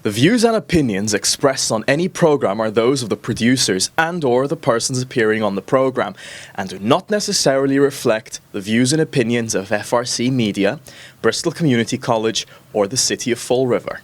The views and opinions expressed on any program are those of the producers and/or the persons appearing on the program and do not necessarily reflect the views and opinions of FRC Media, Bristol Community College, or the City of Fall River.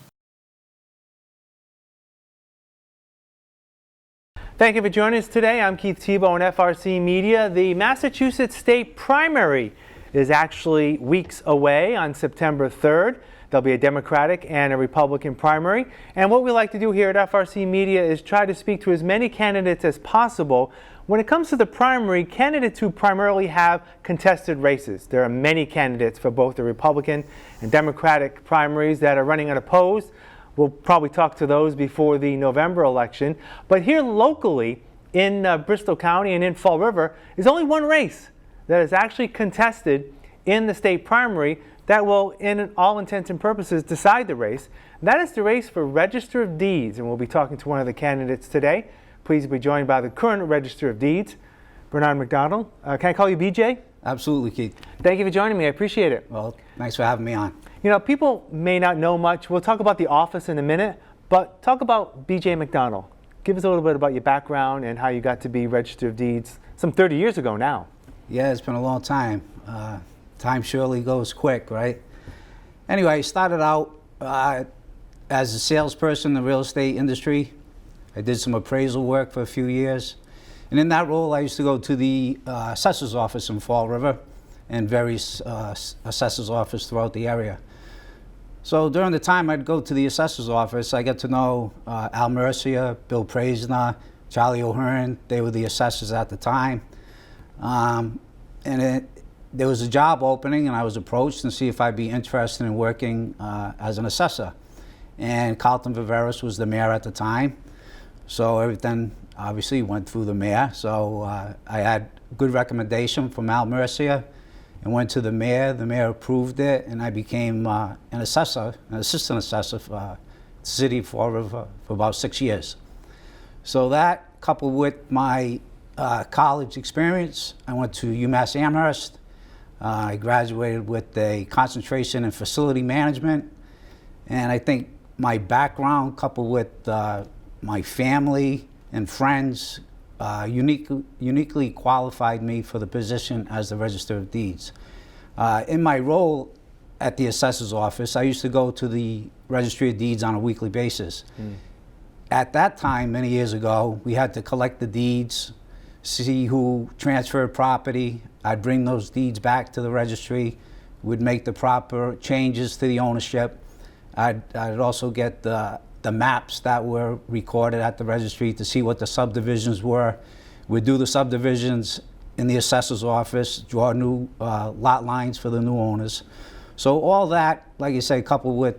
Thank you for joining us today. I'm Keith Tebow on FRC Media. The Massachusetts State Primary is actually weeks away on September 3rd. There'll be a Democratic and a Republican primary. And what we like to do here at FRC Media is try to speak to as many candidates as possible. When it comes to the primary, candidates who primarily have contested races. There are many candidates for both the Republican and Democratic primaries that are running unopposed. We'll probably talk to those before the November election. But here locally in Bristol County and in Fall River is only one race that is actually contested in the state primary that will, in all intents and purposes, decide the race. And that is the race for Register of Deeds. And we'll be talking to one of the candidates today. Pleased to be joined by the current Register of Deeds, Bernard McDonald. Can I call you BJ? Absolutely, Keith. Thank you for joining me. I appreciate it. Well, thanks for having me on. You know, people may not know much. We'll talk about the office in a minute, but talk about BJ McDonald. Give us a little bit about your background and how you got to be Register of Deeds some 30 years ago now. Yeah, it's been a long time. Time surely goes quick, right? Anyway, I started out as a salesperson in the real estate industry. I did some appraisal work for a few years. And in that role, I used to go to the assessor's office in Fall River and various assessor's office throughout the area. So during the time I'd go to the assessor's office, I got to know Al Mercia, Bill Praisner, Charlie O'Hearn. They were the assessors at the time. There was a job opening, and I was approached to see if I'd be interested in working as an assessor. And Carlton Viveris was the mayor at the time. So everything obviously went through the mayor. So I had a good recommendation from Al Mercia and went to the mayor. The mayor approved it, and I became an assessor, an assistant assessor for the city of Fall River for about 6 years. So that, coupled with my college experience, I went to UMass Amherst. I graduated with a concentration in facility management. And I think my background, coupled with my family and friends, uniquely qualified me for the position as the Register of Deeds. In my role at the assessor's office, I used to go to the Registry of Deeds on a weekly basis. At that time, many years ago, we had to collect the deeds, see who transferred property. I'd bring those deeds back to the registry, would make the proper changes to the ownership. I'd also get the maps that were recorded at the registry to see what the subdivisions were. We'd do the subdivisions in the assessor's office, draw new lot lines for the new owners. So all that, like you say, coupled with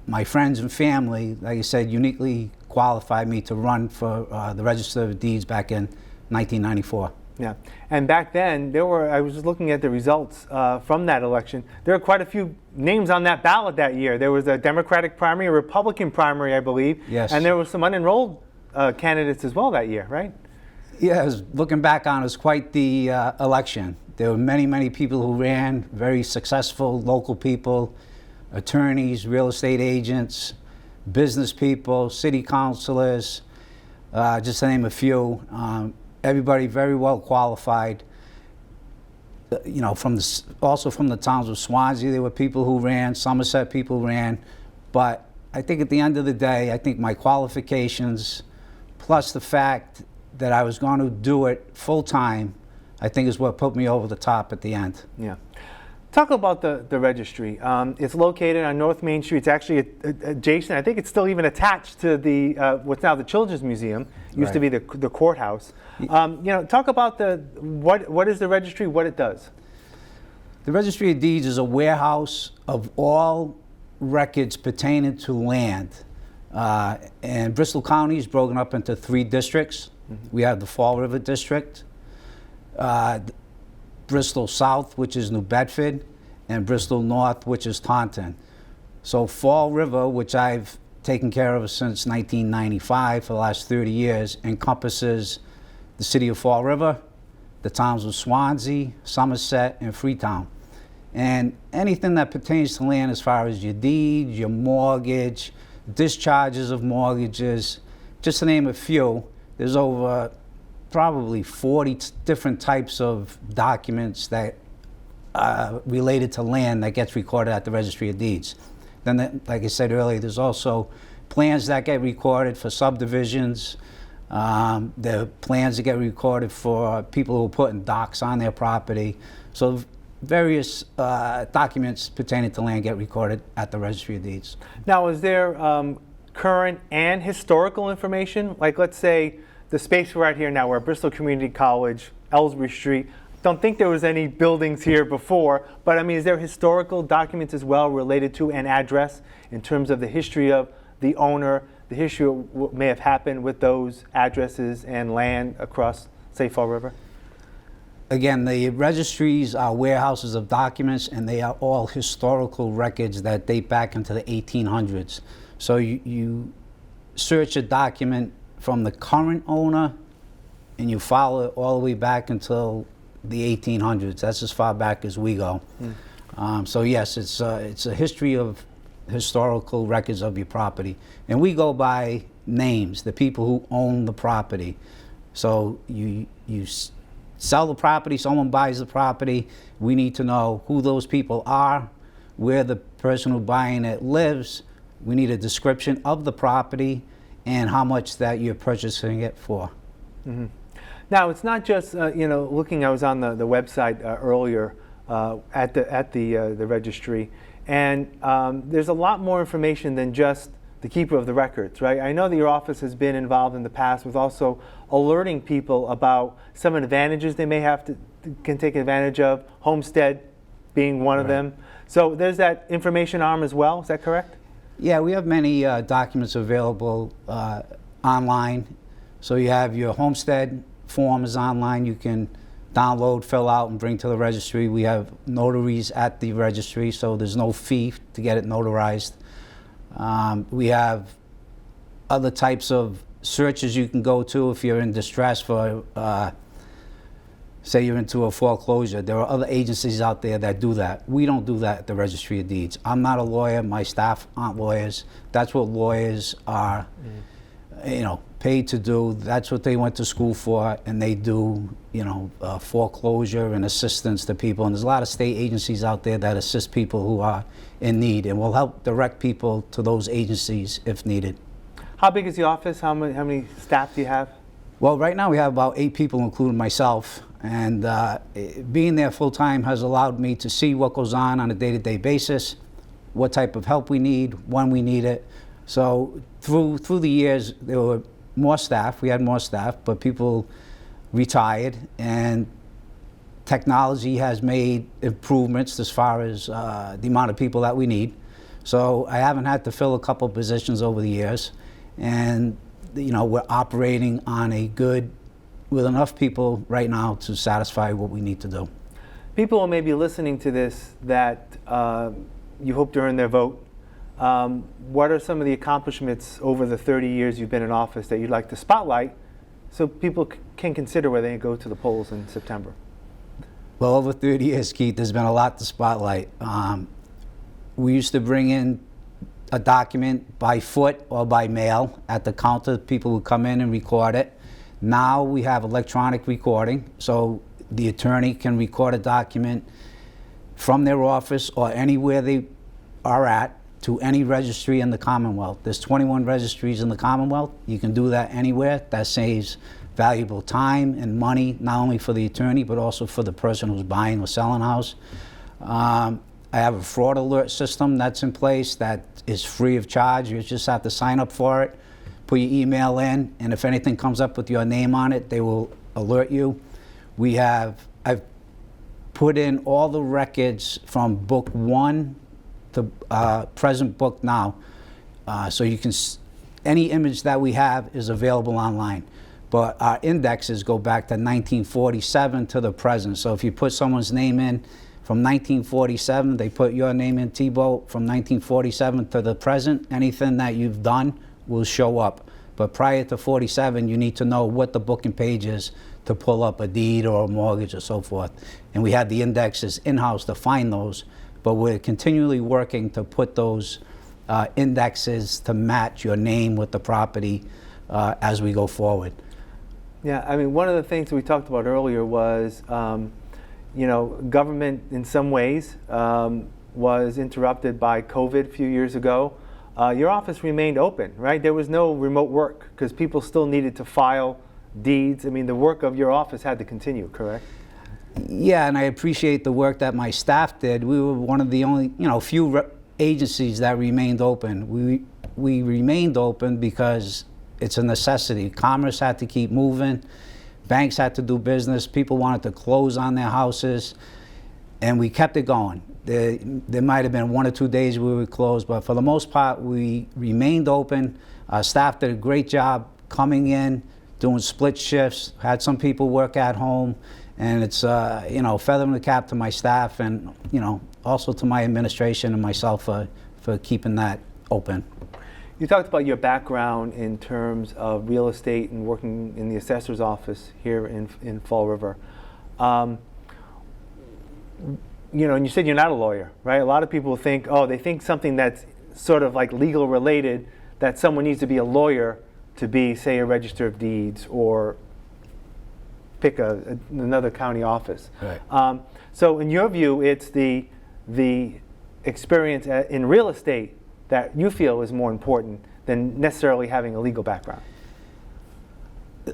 my friends and family, like you said, uniquely qualified me to run for the Register of Deeds back in 1994. Yeah, and back then, I was just looking at the results from that election. There were quite a few names on that ballot that year. There was a Democratic primary, a Republican primary, I believe. Yes. And there were some unenrolled candidates as well that year, right? Yeah, looking back on it, was quite the election. There were many, many people who ran, very successful local people, attorneys, real estate agents, business people, city councilors, just to name a few. Everybody very well qualified. You know, also from the towns of Swansea, there were people who ran, Somerset people ran. But I think at the end of the day, I think my qualifications, plus the fact that I was going to do it full time, I think is what put me over the top at the end. Yeah. Talk about the registry. It's located on North Main Street. It's actually adjacent. I think it's still even attached to the what's now the Children's Museum. It used to be the courthouse. You know, talk about what is the registry, what it does. The Registry of Deeds is a warehouse of all records pertaining to land. And Bristol County is broken up into 3 districts. We have the Fall River District, Bristol South, which is New Bedford, and Bristol North, which is Taunton. So Fall River, which I've taken care of since 1995 for the last 30 years, encompasses the city of Fall River, the towns of Swansea, Somerset, and Freetown. And anything that pertains to land as far as your deed, your mortgage, discharges of mortgages, just to name a few, there's over probably 40 different types of documents that are related to land that gets recorded at the Registry of Deeds. Then, like I said earlier, there's also plans that get recorded for subdivisions. There are plans that get recorded for people who are putting docks on their property. So various documents pertaining to land get recorded at the Registry of Deeds. Now, is there current and historical information? Like, let's say the space we're at here now, we're at Bristol Community College, Ellsbury Street. Don't think there was any buildings here before, but I mean, is there historical documents as well related to an address in terms of the history of the owner, the history of what may have happened with those addresses and land across, say, Fall River? Again, the registries are warehouses of documents, and they are all historical records that date back into the 1800s. So you search a document from the current owner, and you follow it all the way back until the 1800s. That's as far back as we go. So yes, it's a history of historical records of your property, and we go by names, the people who own the property. So you sell the property, someone buys the property, we need to know who those people are, where the person who's buying it lives. We need a description of the property and how much that you're purchasing it for. Mm-hmm. Now, it's not just, looking, I was on the website earlier at the registry, and there's a lot more information than just the keeper of the records, right? I know that your office has been involved in the past with also alerting people about some advantages they may can take advantage of, homestead being one of them. So there's that information arm as well, is that correct? Yeah, we have many documents available online. So you have your homestead form is online. You can download, fill out, and bring to the registry. We have notaries at the registry, so there's no fee to get it notarized. We have other types of searches you can go to if you're in distress for, say you're into a foreclosure. There are other agencies out there that do that. We don't do that at the Registry of Deeds. I'm not a lawyer. My staff aren't lawyers. That's what lawyers are, paid to do. That's what they went to school for, and they do, foreclosure and assistance to people. And there's a lot of state agencies out there that assist people who are in need, and will help direct people to those agencies if needed. How big is the office? How many staff do you have? Well, right now we have about 8 people, including myself, and being there full-time has allowed me to see what goes on a day-to-day basis, what type of help we need, when we need it. So through the years, there were more staff. We had more staff, but people retired, and technology has made improvements as far as the amount of people that we need. So I haven't had to fill a couple positions over the years, and we're operating on with enough people right now to satisfy what we need to do. People who may be listening to this that you hope to earn their vote. What are some of the accomplishments over the 30 years you've been in office that you'd like to spotlight so people can consider where they go to the polls in September? Well, over 30 years, Keith, there's been a lot to spotlight. We used to bring in a document by foot or by mail at the counter. People would come in and record it. Now we have electronic recording, so the attorney can record a document from their office or anywhere they are at to any registry in the Commonwealth. There's 21 registries in the Commonwealth. You can do that anywhere. That saves valuable time and money, not only for the attorney, but also for the person who's buying or selling a house. I have a fraud alert system that's in place that is free of charge. You just have to sign up for it, put your email in, and if anything comes up with your name on it, they will alert you. I've put in all the records from book 1 to present book now. So you can, any image that we have is available online. But our indexes go back to 1947 to the present. So if you put someone's name in from 1947, they put your name in, Thibault, from 1947 to the present, anything that you've done will show up. But prior to 47, you need to know what the booking page is to pull up a deed or a mortgage or so forth. And we had the indexes in-house to find those, but we're continually working to put those indexes to match your name with the property as we go forward. Yeah, I mean, one of the things we talked about earlier was, government in some ways was interrupted by COVID a few years ago. Your office remained open, right? There was no remote work because people still needed to file deeds. I mean, the work of your office had to continue, correct? Yeah, and I appreciate the work that my staff did. We were one of the only, few agencies that remained open. We remained open because it's a necessity. Commerce had to keep moving. Banks had to do business. People wanted to close on their houses, and we kept it going. There might have been 1 or 2 days we were closed, but for the most part, we remained open. Our staff did a great job coming in, doing split shifts, had some people work at home, and it's, feather in the cap to my staff and, also to my administration and myself for keeping that open. You talked about your background in terms of real estate and working in the assessor's office here in Fall River. And you said you're not a lawyer, right? A lot of people think, they think something that's sort of like legal related, that someone needs to be a lawyer to be, say, a register of deeds or pick another county office. Right. So in your view, it's the experience in real estate that you feel is more important than necessarily having a legal background?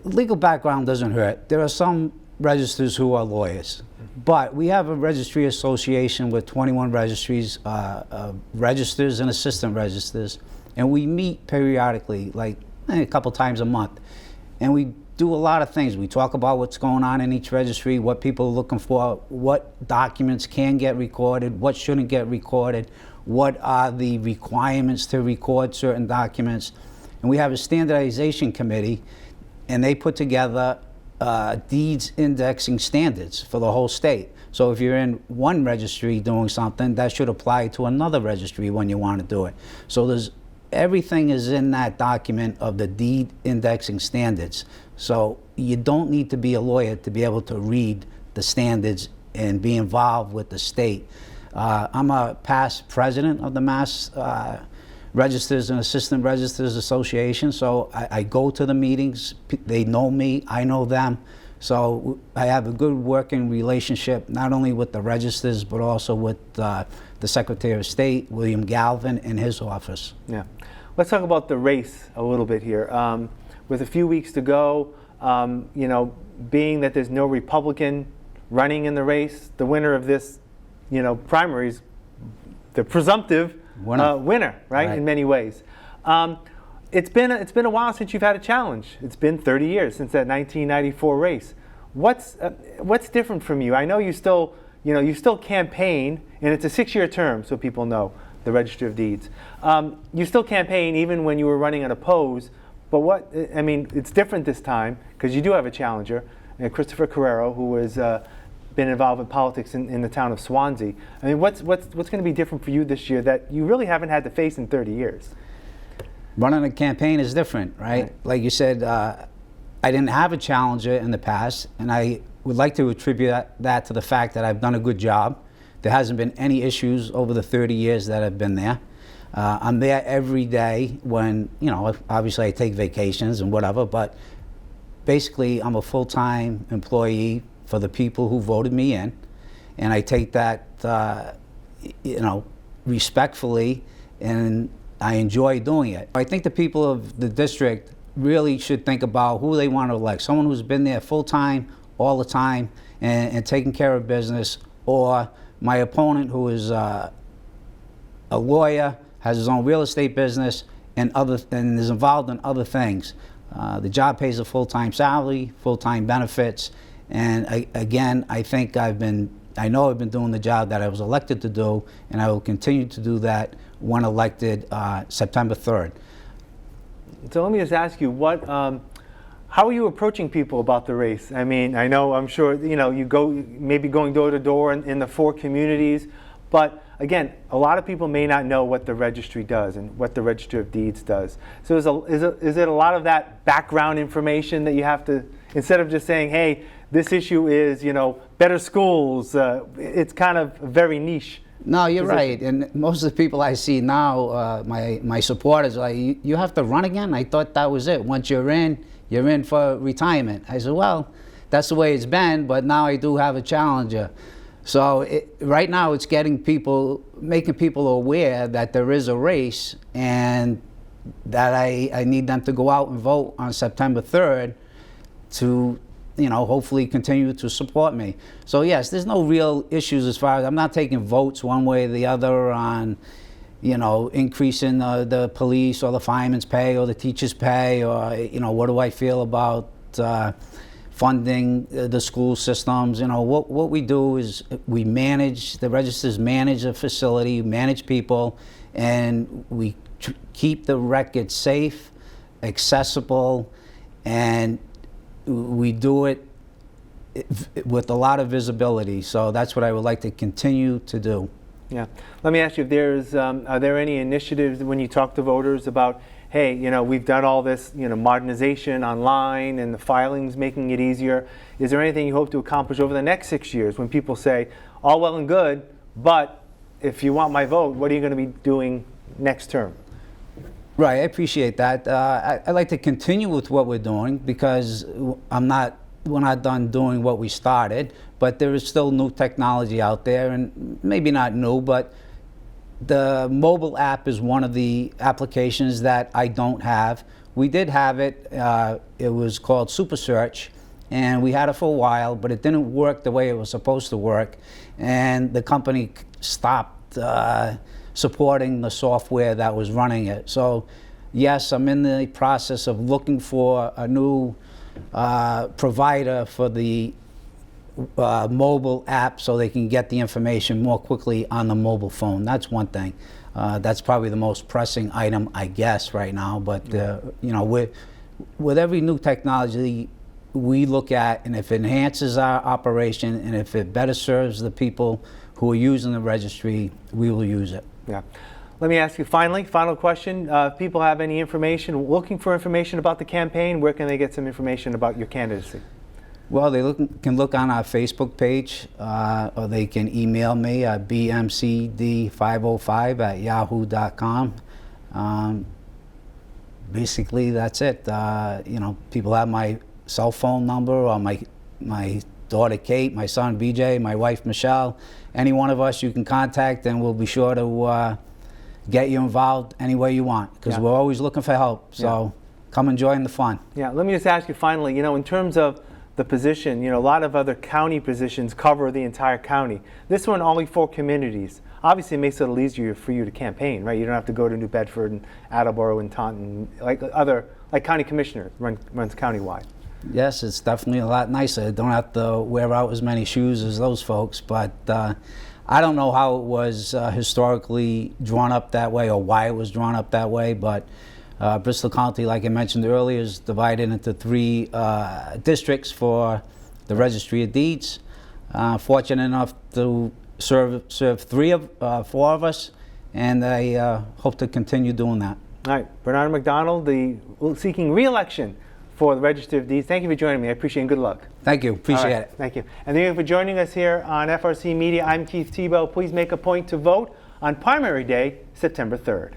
Legal background doesn't hurt. There are some registers who are lawyers, but we have a registry association with 21 registries, registers and assistant registers, and we meet periodically, like a couple times a month, and we do a lot of things. We talk about what's going on in each registry, what people are looking for, what documents can get recorded, what shouldn't get recorded, what are the requirements to record certain documents. And we have a standardization committee, and they put together deeds indexing standards for the whole state. So if you're in one registry doing something, that should apply to another registry when you want to do it. So everything is in that document of the deed indexing standards. So you don't need to be a lawyer to be able to read the standards and be involved with the state. I'm a past president of the Mass Registers and Assistant Registers Association, so I go to the meetings. They know me, I know them. So I have a good working relationship, not only with the registers, but also with the Secretary of State, William Galvin, and his office. Yeah. Let's talk about the race a little bit here. With a few weeks to go, being that there's no Republican running in the race, the winner of this primaries, the presumptive winner, right? In many ways. It's been a while since you've had a challenge. It's been 30 years since that 1994 race. What's different from you? I know you still campaign, and it's a 6-year term, so people know, the Register of Deeds. You still campaign even when you were running unopposed, but it's different this time because you do have a challenger, Christopher Carrero, who has been involved in politics in the town of Swansea. I mean, what's going to be different for you this year that you really haven't had to face in 30 years? Running a campaign is different, right? Like you said, I didn't have a challenger in the past, and I would like to attribute that to the fact that I've done a good job. There hasn't been any issues over the 30 years that I've been there. I'm there every day when, obviously I take vacations and whatever, but basically I'm a full-time employee for the people who voted me in, and I take that, respectfully, and I enjoy doing it. I think the people of the district really should think about who they want to elect. Someone who's been there full-time, all the time, and taking care of business, or my opponent who is a lawyer, has his own real estate business, and is involved in other things. The job pays a full-time salary, full-time benefits, and again, I think I know I've been doing the job that I was elected to do, and I will continue to do that when elected September 3rd. So let me just ask you, how are you approaching people about the race? I mean, I'm sure, you maybe going door to door in the 4 communities, but again, a lot of people may not know what the registry does and what the Register of Deeds does. So is it a lot of that background information that you have to instead of just saying, hey, this issue is, better schools. It's kind of very niche. No, you're position. right. And most of the people I see now, my supporters, are like, you have to run again? I thought that was it. Once you're in for retirement. I said, well, that's the way it's been, but now I do have a challenger. So right now it's making people aware that there is a race and that I need them to go out and vote on September 3rd to hopefully continue to support me. So yes, there's no real issues as far as, I'm not taking votes one way or the other on, increasing the police or the firemen's pay or the teachers' pay, or, what do I feel about funding the school systems. What we do is the registers manage the facility, manage people, and we keep the record safe, accessible, and we do it with a lot of visibility. So that's what I would like to continue to do. Yeah. Let me ask you, if are there any initiatives when you talk to voters about, hey, we've done all this, modernization online and the filings making it easier. Is there anything you hope to accomplish over the next 6 years when people say, all well and good, but if you want my vote, what are you going to be doing next term? Right, I appreciate that. I'd like to continue with what we're doing because we're not done doing what we started, but there is still new technology out there, and maybe not new, but the mobile app is one of the applications that I don't have. We did have it. It was called Super Search, and we had it for a while, but it didn't work the way it was supposed to work, and the company stopped supporting the software that was running it. So yes, I'm in the process of looking for a new provider for the mobile app so they can get the information more quickly on the mobile phone. That's one thing. That's probably the most pressing item, I guess, right now. But with every new technology we look at, and if it enhances our operation and if it better serves the people who are using the registry, we will use it. Yeah. Let me ask you final question. If people have any information, looking for information about the campaign, where can they get some information about your candidacy? Well, they can look on our Facebook page, or they can email me at bmcd505@yahoo.com. Basically, that's it. People have my cell phone number, or my daughter Kate, my son BJ, my wife Michelle. Any one of us you can contact, and we'll be sure to get you involved any way you want, because we're always looking for help. So come and join the fun. Yeah. Let me just ask you finally, in terms of the position, a lot of other county positions cover the entire county. This one, only 4 communities. Obviously, it makes it a little easier for you to campaign, right? You don't have to go to New Bedford and Attleboro and Taunton, like county commissioner runs countywide. Yes, it's definitely a lot nicer. I don't have to wear out as many shoes as those folks, but I don't know how it was historically drawn up that way or why it was drawn up that way, but Bristol County, like I mentioned earlier, is divided into 3 districts for the Registry of Deeds. Fortunate enough to serve 4 of us, and I hope to continue doing that. All right, Bernard McDonald, seeking re-election for the Register of Deeds. Thank you for joining me. I appreciate it, and good luck. Thank you. Appreciate it. Thank you. And thank you for joining us here on FRC Media. I'm Keith Tebow. Please make a point to vote on primary day, September 3rd.